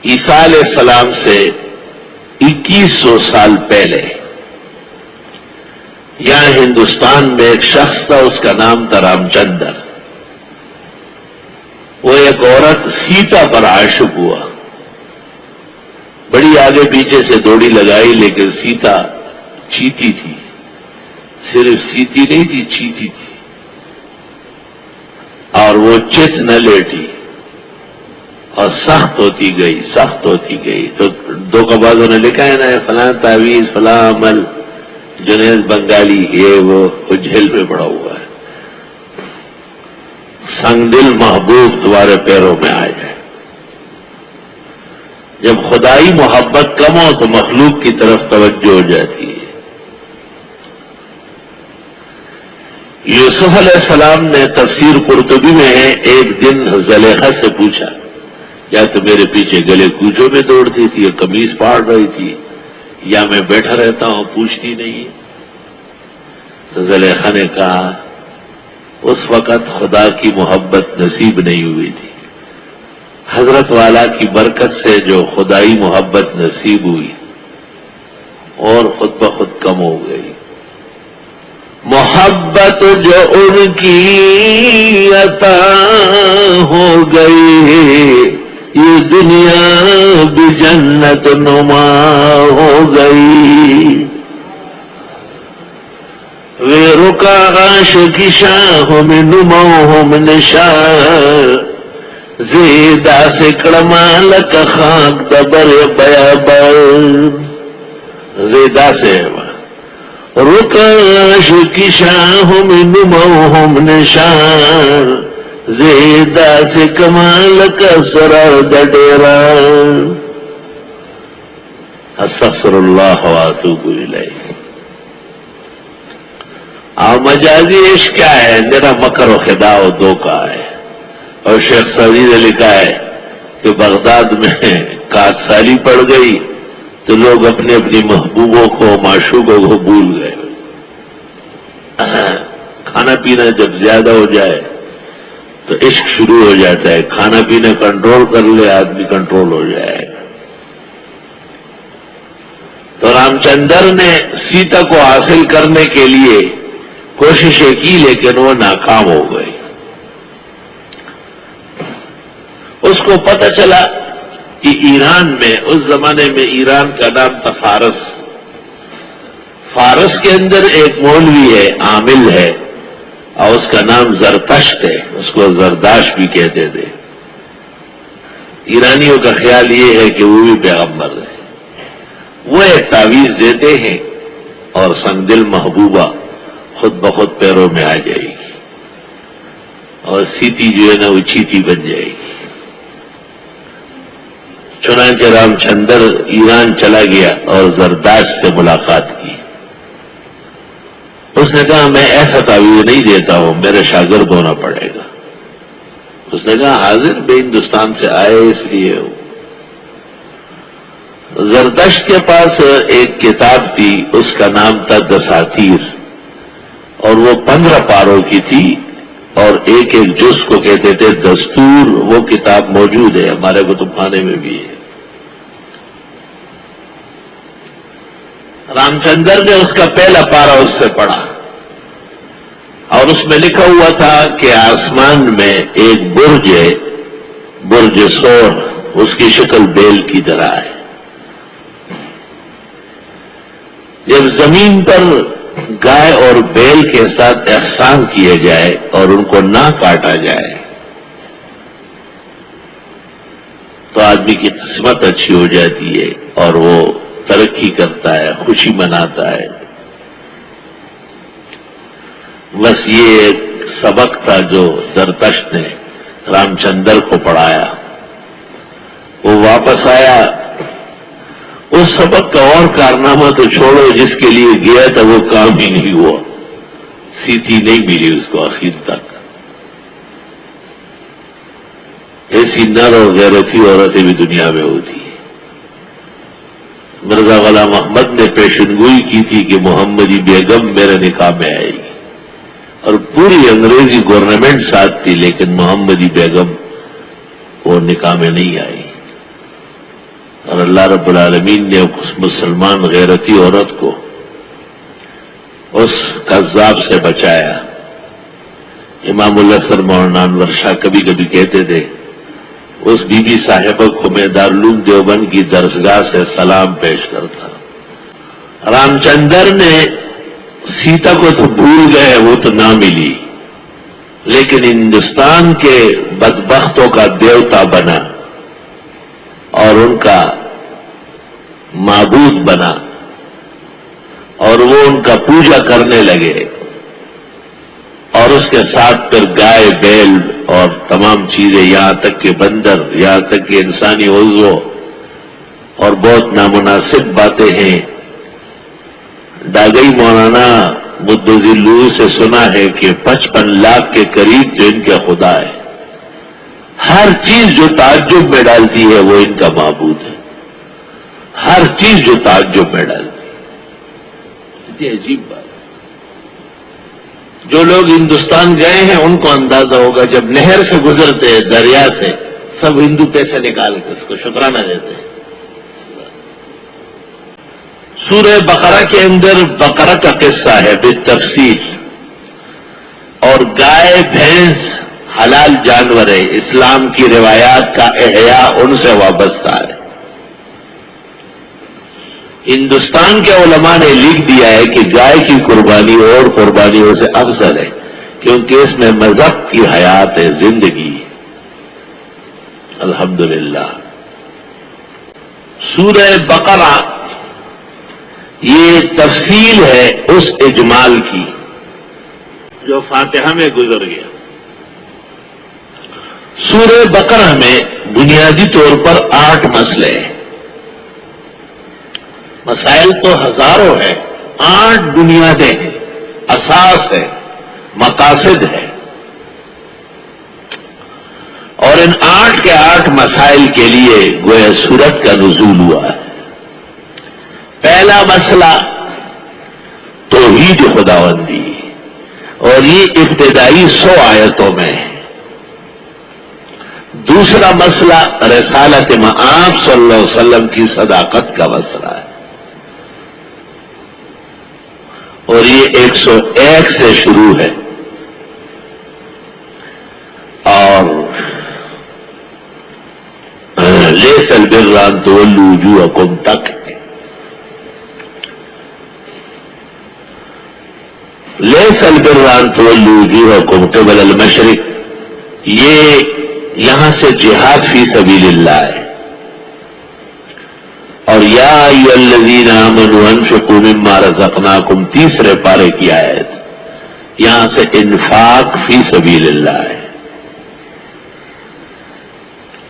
عیسیٰ علیہ السلام سے 2100 سال پہلے یہاں ہندوستان میں ایک شخص تھا، اس کا نام تھا رام چندر۔ وہ ایک عورت سیتا پر عاشق ہوا، بڑی آگے پیچھے سے دوڑی لگائی، لیکن سیتا چیتی تھی، صرف سیتی نہیں تھی، چیتی تھی، اور وہ چت نہ لیٹی اور سخت ہوتی گئی۔ تو دو کبازوں نے لکھا ہے نا، فلاں تعویذ فلاں عمل، جنید بنگالی یہ وہ جیل میں پڑا ہوا ہے۔ سنگ دل محبوب تمہارے پیروں میں آ جائے۔ جب خدائی محبت کم ہو تو مخلوق کی طرف توجہ ہو جاتی ہے۔ یوسف علیہ السلام نے تفسیر قرطبی میں ہے، ایک دن زلیخا سے پوچھا، یا تو میرے پیچھے گلے کوچوں میں دوڑتی تھی، یا قمیص پاڑ رہی تھی، یا میں بیٹھا رہتا ہوں پوچھتی نہیں؟ تو زلیخا نے کہا اس وقت خدا کی محبت نصیب نہیں ہوئی تھی، حضرت والا کی برکت سے جو خدائی محبت نصیب ہوئی اور خود بخود کم ہو گئی۔ محبت جو ان کی عطا ہو گئی، یہ دنیا بھی جنت نما ہو گئی۔ وے رکا عاشق شاہوں میں نماؤں نشان، زیدہ سے کڑمال کا خاک دبر بیابان، زیدہ سے رکا عاشق شاہوں میں نماؤں نشان، زیدہ سے کمال کا سرا ڈیرا۔ استغفر اللہ واتوب الیہ۔ مجازی عشق کیا ہے؟ میرا مکر و خداع و دھوکہ ہے۔ اور شیخ سعدی نے لکھا ہے کہ بغداد میں کاک سالی پڑ گئی تو لوگ اپنے اپنی محبوبوں کو، معشوقوں کو بھول گئے۔ کھانا پینا جب زیادہ ہو جائے تو عشق شروع ہو جاتا ہے، کھانا پینا کنٹرول کر لے آدمی کنٹرول ہو جائے گا۔ تو رام چندر نے سیتا کو حاصل کرنے کے لیے کوششیں کی، لیکن وہ ناکام ہو گئی۔ اس کو پتہ چلا کہ ایران میں، اس زمانے میں ایران کا نام تھا فارس، فارس کے اندر ایک مولوی ہے، عامل ہے، اور اس کا نام زرتشت ہے، اس کو زرداشت بھی کہتے تھے۔ ایرانیوں کا خیال یہ ہے کہ وہ بھی پیغمبر ہے۔ وہ ایک تعویذ دیتے ہیں اور سنگ دل محبوبہ خود بخود پیروں میں آ جائے گی، اور سیتی جو ہے نا وہ چیتی بن جائے گی۔ چنانچہ رام چندر ایران چلا گیا اور زرداشت سے ملاقات کی۔ اس نے کہا میں ایسا تعویذ نہیں دیتا ہوں، میرے شاگرد ہونا پڑے گا۔ اس نے کہا حاضر بے ہندوستان سے آئے اس لیے ہو۔ زردشت کے پاس ایک کتاب تھی، اس کا نام تھا دساتیر، اور وہ 15 پاروں کی تھی، اور ایک ایک جز کو کہتے تھے دستور۔ وہ کتاب موجود ہے ہمارے کتب خانے میں بھی ہے۔ رام چندر نے اس کا پہلا پارا اس سے پڑھا، اور اس میں لکھا ہوا تھا کہ آسمان میں ایک برج ہے، برج سور، اس کی شکل بیل کی طرح ہے۔ جب زمین پر گائے اور بیل کے ساتھ احسان کیا جائے اور ان کو نہ کاٹا جائے تو آدمی کی قسمت اچھی ہو جاتی ہے اور وہ ترقی کرتا ہے، خوشی مناتا ہے۔ بس یہ ایک سبق تھا جو زرتشت نے رام چندر کو پڑھایا۔ وہ واپس آیا، اس سبق کا اور کارنامہ تو چھوڑو، جس کے لیے گیا تھا وہ کام ہی نہیں ہوا، سیتی نہیں ملی اس کو آخر تک۔ ایسی نر اور غیرتی عورتیں بھی دنیا میں ہوتی ہیں۔ مرزا غلام احمد نے پیشنگوئی کی تھی کہ محمدی بیگم میرے نکاح میں آئے گی، اور پوری انگریزی گورنمنٹ ساتھ تھی، لیکن محمدی بیگم وہ نکاح میں نہیں آئی۔ اللہ رب العالمین نے اس مسلمان غیرتی عورت کو اس کذاب سے بچایا. امام الحسن مولانا انور شاہ کبھی کبھی کہتے تھے اس بی بی صاحبہ کو میں دارالعلوم دیوبند کی درسگاہ سے سلام پیش کرتا. رام چندر نے سیتا کو تو بھول گئے، وہ تو نہ ملی، لیکن ہندوستان کے بدبختوں کا دیوتا بنا اور ان کا معبود بنا اور وہ ان کا پوجا کرنے لگے، اور اس کے ساتھ پھر گائے بیل اور تمام چیزیں، یہاں تک کہ بندر، یہاں تک کہ انسانی عضو، اور بہت نامناسب باتیں ہیں. ڈاگئی مولانا مدذلو سے سنا ہے کہ 55 لاکھ کے قریب جو ان کے خدا ہے. ہر چیز جو تعجب میں ڈالتی ہے وہ ان کا معبود ہے. ہر چیز جو تعجب میں ڈالتی ہے. اتنی عجیب بات. جو لوگ ہندوستان گئے ہیں ان کو اندازہ ہوگا، جب نہر سے گزرتے ہیں، دریا سے، سب ہندو پیسے نکال کے اس کو شکرانہ دیتے ہیں. سورہ بقرہ کے اندر بقرہ کا قصہ ہے بالتفصیل، اور گائے بھینس حلال جانور ہے. اسلام کی روایات کا احیاء ان سے وابستہ ہے. ہندوستان کے علماء نے لکھ دیا ہے کہ گائے کی قربانی اور قربانیوں سے افضل ہے، کیونکہ اس میں مذہب کی حیات ہے، زندگی. الحمدللہ. سورہ بقرہ یہ تفصیل ہے اس اجمال کی جو فاتحہ میں گزر گیا. سورہ بقرہ میں بنیادی طور پر 8 مسئلے ہیں. مسائل تو ہزاروں ہیں، 8 بنیادیں ہیں، اساس ہے، مقاصد ہے، اور ان 8 کے 8 مسائل کے لیے گویا سورت کا نزول ہوا ہے. پہلا مسئلہ توحید خداوندی، اور یہ ابتدائی 100 آیتوں میں ہے. دوسرا مسئلہ رسالت آپ صلی اللہ علیہ وسلم کی صداقت کا مسئلہ ہے، اور یہ 101 سے شروع ہے. اور لیس البر ان تولوا وجوہکم تک ہے. لیس البر ان تولوا وجوہکم قبل المشرق، یہ یہاں سے جہاد فی سبیل اللہ ہے. اور یا ایھا الذین آمنوا انفقوا مما رزقناکم، تیسرے پارے کی آیت، یہاں سے انفاق فی سبیل اللہ ہے.